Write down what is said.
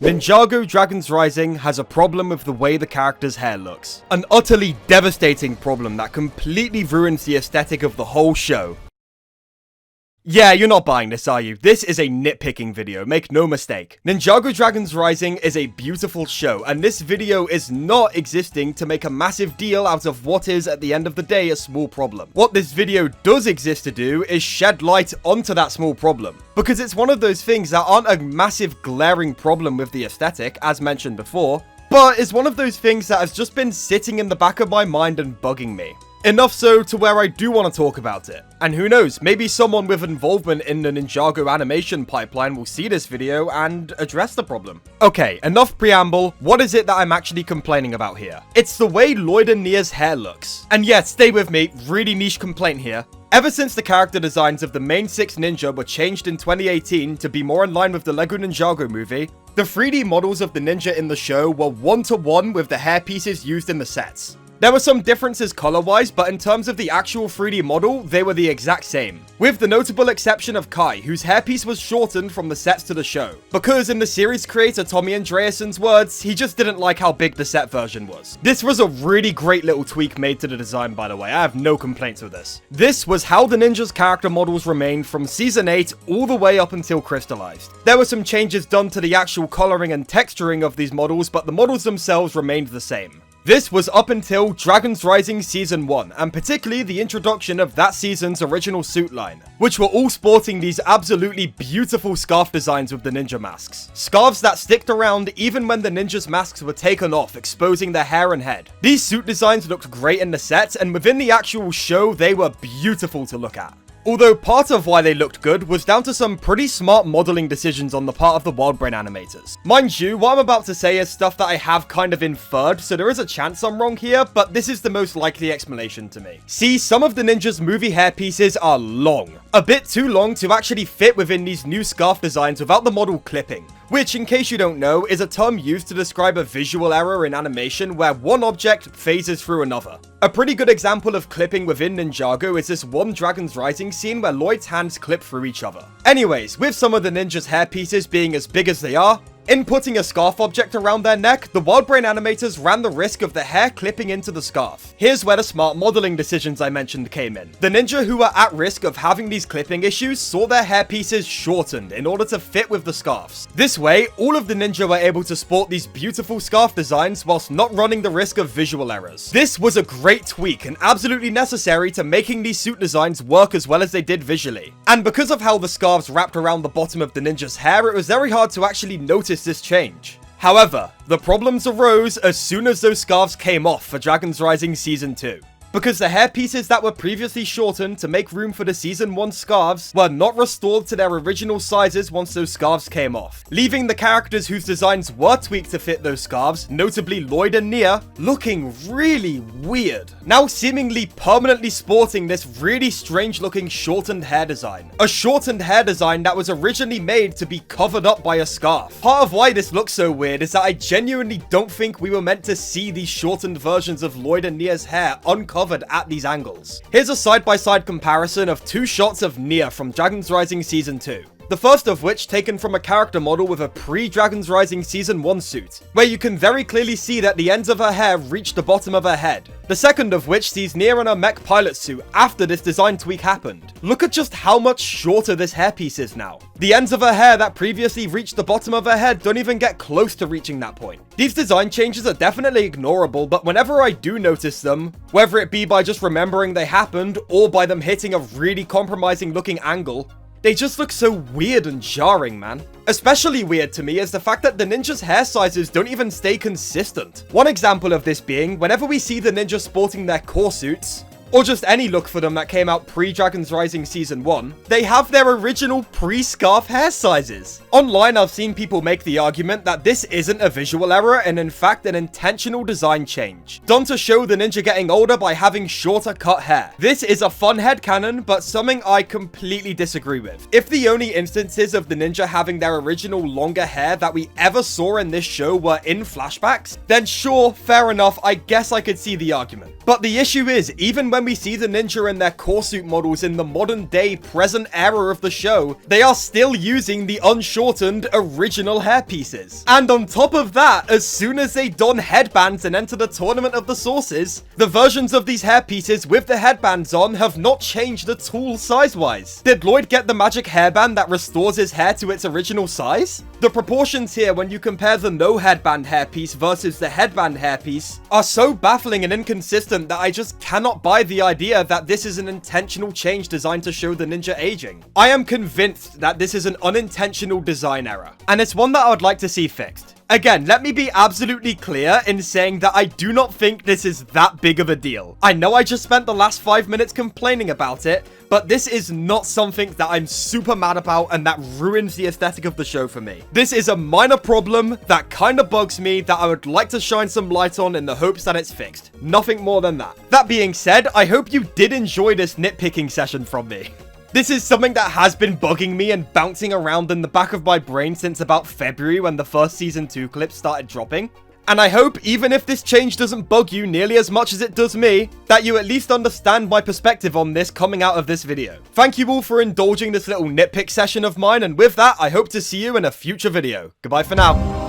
Ninjago Dragons Rising has a problem with the way the character's hair looks. An utterly devastating problem that completely ruins the aesthetic of the whole show. Yeah, you're not buying this, are you? This is a nitpicking video, make no mistake. Ninjago Dragons Rising is a beautiful show, and this video is not existing to make a massive deal out of what is, at the end of the day, a small problem. What this video does exist to do is shed light onto that small problem, because it's one of those things that aren't a massive glaring problem with the aesthetic, as mentioned before, but is one of those things that has just been sitting in the back of my mind and bugging me. Enough so to where I do want to talk about it. And who knows, maybe someone with involvement in the Ninjago animation pipeline will see this video and address the problem. Okay, enough preamble, what is it that I'm actually complaining about here? It's the way Lloyd and Nia's hair looks. And yeah, stay with me, really niche complaint here. Ever since the character designs of the main 6 ninja were changed in 2018 to be more in line with the LEGO Ninjago movie, the 3D models of the ninja in the show were one-to-one with the hair pieces used in the sets. There were some differences color-wise, but in terms of the actual 3D model, they were the exact same. With the notable exception of Kai, whose hairpiece was shortened from the sets to the show. Because in the series creator Tommy Andreasen's words, he just didn't like how big the set version was. This was a really great little tweak made to the design, by the way. I have no complaints with this. This was how the ninjas' character models remained from Season 8 all the way up until Crystallized. There were some changes done to the actual coloring and texturing of these models, but the models themselves remained the same. This was up until Dragons Rising Season 1, and particularly the introduction of that season's original suit line, which were all sporting these absolutely beautiful scarf designs with the ninja masks. Scarves that sticked around even when the ninjas' masks were taken off, exposing their hair and head. These suit designs looked great in the sets, and within the actual show, they were beautiful to look at. Although part of why they looked good was down to some pretty smart modeling decisions on the part of the WildBrain animators. Mind you, what I'm about to say is stuff that I have kind of inferred, so there is a chance I'm wrong here, but this is the most likely explanation to me. See, some of the ninjas' movie hair pieces are long. A bit too long to actually fit within these new scarf designs without the model clipping. Which, in case you don't know, is a term used to describe a visual error in animation where one object phases through another. A pretty good example of clipping within Ninjago is this one Dragons Rising scene where Lloyd's hands clip through each other. Anyways, with some of the ninjas' hair pieces being as big as they are, in putting a scarf object around their neck, the WildBrain animators ran the risk of the hair clipping into the scarf. Here's where the smart modeling decisions I mentioned came in. The ninja who were at risk of having these clipping issues saw their hair pieces shortened in order to fit with the scarves. This way, all of the ninja were able to sport these beautiful scarf designs whilst not running the risk of visual errors. This was a great tweak and absolutely necessary to making these suit designs work as well as they did visually. And because of how the scarves wrapped around the bottom of the ninja's hair, it was very hard to actually notice this change. However, the problems arose as soon as those scarves came off for Dragons Rising Season 2. Because the hair pieces that were previously shortened to make room for the Season 1 scarves were not restored to their original sizes once those scarves came off, leaving the characters whose designs were tweaked to fit those scarves, notably Lloyd and Nia, looking really weird. Now seemingly permanently sporting this really strange looking shortened hair design. A shortened hair design that was originally made to be covered up by a scarf. Part of why this looks so weird is that I genuinely don't think we were meant to see these shortened versions of Lloyd and Nia's hair uncovered at these angles. Here's a side-by-side comparison of 2 shots of Nia from Dragons Rising Season 2. The first of which taken from a character model with a pre-Dragons Rising Season 1 suit, where you can very clearly see that the ends of her hair reach the bottom of her head. The second of which sees Nia in a mech pilot suit after this design tweak happened. Look at just how much shorter this hairpiece is now. The ends of her hair that previously reached the bottom of her head don't even get close to reaching that point. These design changes are definitely ignorable, but whenever I do notice them, whether it be by just remembering they happened or by them hitting a really compromising looking angle, they just look so weird and jarring, man. Especially weird to me is the fact that the ninjas' hair sizes don't even stay consistent. One example of this being, whenever we see the ninjas sporting their core suits, or just any look for them that came out pre-Dragons Rising Season 1, they have their original pre-scarf hair sizes. Online, I've seen people make the argument that this isn't a visual error and in fact an intentional design change, done to show the ninja getting older by having shorter cut hair. This is a fun headcanon, but something I completely disagree with. If the only instances of the ninja having their original longer hair that we ever saw in this show were in flashbacks, then sure, fair enough, I guess I could see the argument. But the issue is, even when we see the ninja and their core suit models in the modern day present era of the show, they are still using the unshortened original hairpieces. And on top of that, as soon as they don headbands and enter the Tournament of the Sources, the versions of these hairpieces with the headbands on have not changed at all size-wise. Did Lloyd get the magic hairband that restores his hair to its original size? The proportions here when you compare the no headband hairpiece versus the headband hairpiece are so baffling and inconsistent that I just cannot buy the idea that this is an intentional change designed to show the ninja aging. I am convinced that this is an unintentional design error, and it's one that I would like to see fixed. Again, let me be absolutely clear in saying that I do not think this is that big of a deal. I know I just spent the last 5 minutes complaining about it, but this is not something that I'm super mad about and that ruins the aesthetic of the show for me. This is a minor problem that kind of bugs me that I would like to shine some light on in the hopes that it's fixed. Nothing more than that. That being said, I hope you did enjoy this nitpicking session from me. This is something that has been bugging me and bouncing around in the back of my brain since about February when the first Season 2 clips started dropping. And I hope, even if this change doesn't bug you nearly as much as it does me, that you at least understand my perspective on this coming out of this video. Thank you all for indulging this little nitpick session of mine, and with that, I hope to see you in a future video. Goodbye for now.